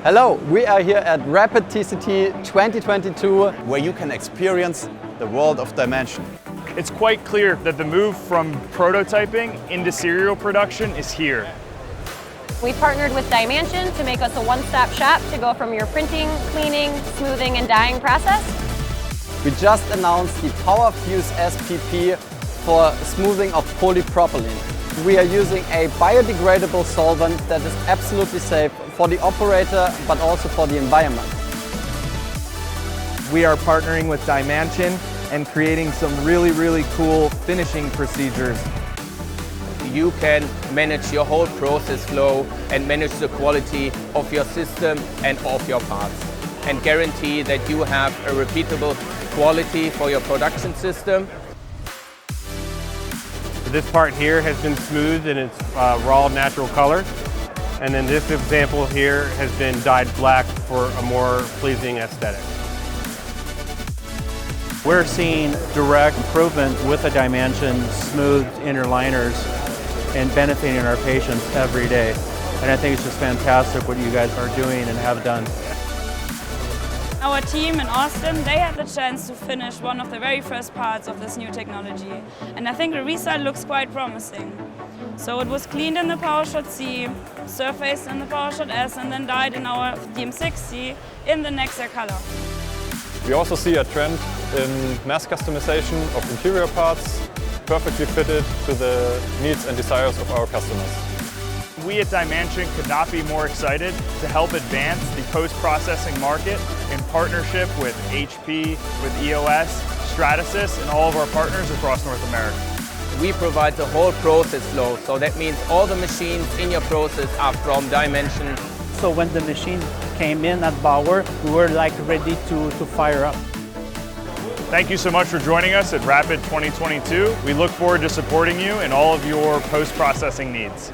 Hello, we are here at RAPID TCT 2022, where you can experience the world of DyeMansion. It's quite clear that the move from prototyping into serial production is here. We partnered with DyeMansion to make us a one-stop shop to go from your printing, cleaning, smoothing, and dyeing process. we just announced the PowerFuse SPP for smoothing of polypropylene. We are using a biodegradable solvent that is absolutely safe for the operator, but also for the environment. We are partnering with DyeMansion and creating some really cool finishing procedures. You can manage your whole process flow and manage the quality of your system and of your parts, and guarantee that you have a repeatable quality for your production system. This part here has been smoothed in its raw natural color, and then this example here has been dyed black for a more pleasing aesthetic. We're seeing direct improvement with the DyeMansion smoothed inner liners and benefiting our patients every day. And I think it's just fantastic what you guys are doing and have done. Our team in Austin, they had the chance to finish one of the very first parts of this new technology. And I think the result looks quite promising. So it was cleaned in the PowerShot C, surfaced in the PowerShot S, and then dyed in our DM60 in the Nexa color. We also see a trend in mass customization of interior parts, perfectly fitted to the needs and desires of our customers. We at DyeMansion could not be more excited to help advance the post-processing market in partnership with HP, with EOS, Stratasys, and all of our partners across North America. We provide the whole process flow, so that means all the machines in your process are from DyeMansion. So when the machine came in at Bauer, we were like ready to fire up. Thank you so much for joining us at RAPID 2022. We look forward to supporting you in all of your post-processing needs.